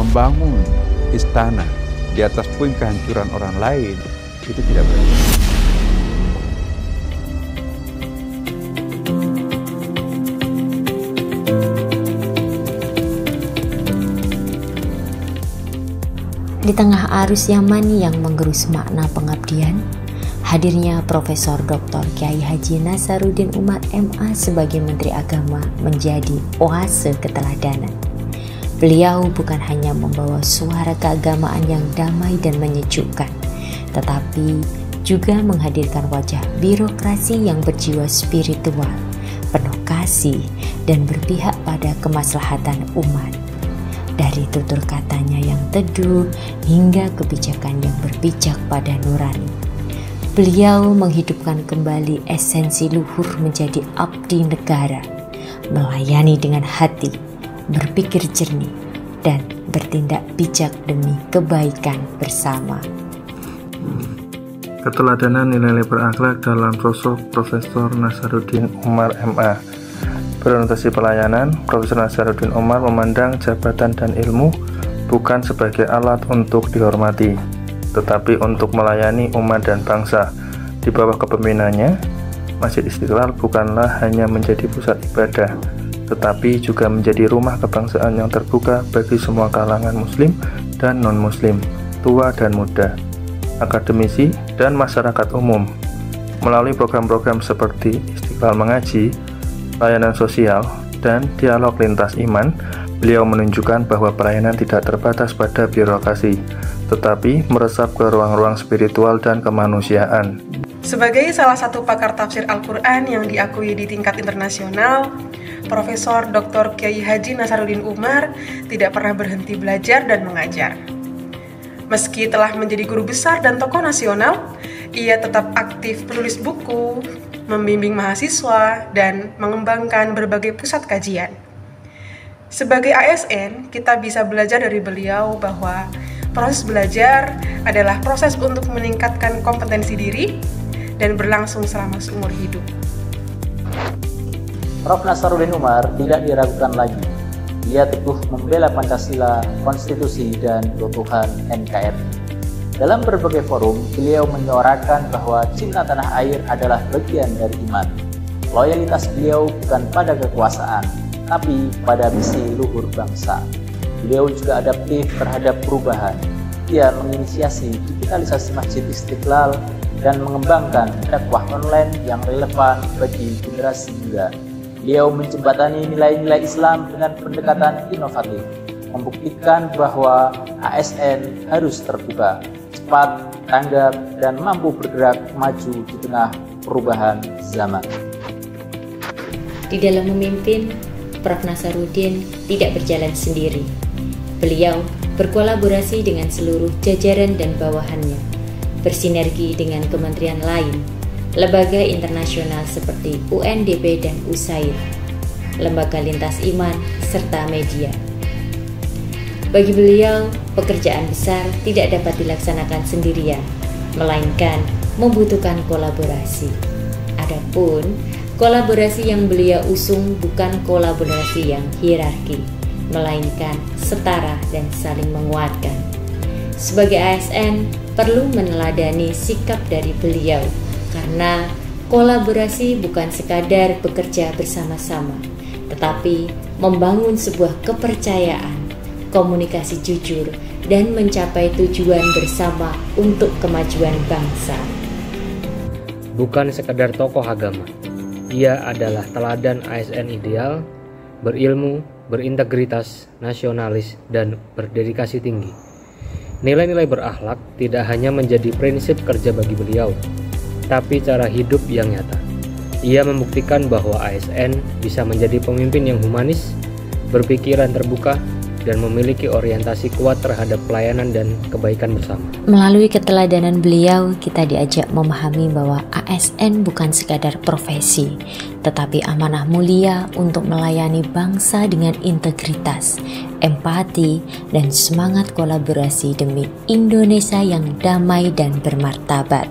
membangun istana di atas puing kehancuran orang lain, itu tidak benar. Di tengah arus Yamani yang menggerus makna pengabdian, hadirnya Profesor Dr. Kiai Haji Nasaruddin Umar MA sebagai Menteri Agama menjadi oase keteladanan. Beliau bukan hanya membawa suara keagamaan yang damai dan menyejukkan, tetapi juga menghadirkan wajah birokrasi yang berjiwa spiritual, penuh kasih, dan berpihak pada kemaslahatan umat. Dari tutur katanya yang teduh hingga kebijakan yang berpijak pada nurani, beliau menghidupkan kembali esensi luhur menjadi abdi negara, melayani dengan hati, berpikir jernih, dan bertindak bijak demi kebaikan bersama. Keteladanan nilai-nilai berakhlak dalam sosok Profesor Nasaruddin Umar MA. Berorientasi pelayanan, Profesor Nasaruddin Umar memandang jabatan dan ilmu bukan sebagai alat untuk dihormati, tetapi untuk melayani umat dan bangsa. Di bawah kepemimpinannya, Masjid Istiqlal bukanlah hanya menjadi pusat ibadah, tetapi juga menjadi rumah kebangsaan yang terbuka bagi semua kalangan muslim dan non-muslim, tua dan muda, akademisi, dan masyarakat umum. Melalui program-program seperti Istiqlal Mengaji, layanan sosial, dan dialog lintas iman, beliau menunjukkan bahwa pelayanan tidak terbatas pada birokrasi, tetapi meresap ke ruang-ruang spiritual dan kemanusiaan. Sebagai salah satu pakar tafsir Al-Quran yang diakui di tingkat internasional, Profesor Dr. Kiai Haji Nasaruddin Umar tidak pernah berhenti belajar dan mengajar. Meski telah menjadi guru besar dan tokoh nasional, ia tetap aktif menulis buku, membimbing mahasiswa, dan mengembangkan berbagai pusat kajian. Sebagai ASN, kita bisa belajar dari beliau bahwa proses belajar adalah proses untuk meningkatkan kompetensi diri dan berlangsung selama seumur hidup. Prof. Nasaruddin Umar tidak diragukan lagi. Ia teguh membela Pancasila, konstitusi, dan keutuhan NKRI. Dalam berbagai forum, beliau menyuarakan bahwa cinta tanah air adalah bagian dari iman. Loyalitas beliau bukan pada kekuasaan, tapi pada misi luhur bangsa. Beliau juga adaptif terhadap perubahan. Ia menginisiasi digitalisasi Masjid Istiqlal dan mengembangkan dakwah online yang relevan bagi generasi muda. Beliau menjembatani nilai-nilai Islam dengan pendekatan inovatif, membuktikan bahwa ASN harus terbuka, cepat, tanggap, dan mampu bergerak maju di tengah perubahan zaman. Di dalam memimpin, Prof. Nasaruddin tidak berjalan sendiri. Beliau berkolaborasi dengan seluruh jajaran dan bawahannya, bersinergi dengan kementerian lain, lembaga internasional seperti UNDP dan USAID, lembaga lintas iman, serta media. Bagi beliau, pekerjaan besar tidak dapat dilaksanakan sendirian, melainkan membutuhkan kolaborasi. Adapun kolaborasi yang beliau usung bukan kolaborasi yang hierarki, melainkan setara dan saling menguatkan. Sebagai ASN, perlu meneladani sikap dari beliau, karena kolaborasi bukan sekadar bekerja bersama-sama, tetapi membangun sebuah kepercayaan, komunikasi jujur, dan mencapai tujuan bersama untuk kemajuan bangsa. Bukan sekadar tokoh agama, ia adalah teladan ASN ideal, berilmu, berintegritas, nasionalis, dan berdedikasi tinggi. Nilai-nilai berakhlak tidak hanya menjadi prinsip kerja bagi beliau, tapi cara hidup yang nyata. Ia membuktikan bahwa ASN bisa menjadi pemimpin yang humanis, berpikiran terbuka, dan memiliki orientasi kuat terhadap pelayanan dan kebaikan bersama. Melalui keteladanan beliau, kita diajak memahami bahwa ASN bukan sekadar profesi, tetapi amanah mulia untuk melayani bangsa dengan integritas, empati, dan semangat kolaborasi demi Indonesia yang damai dan bermartabat.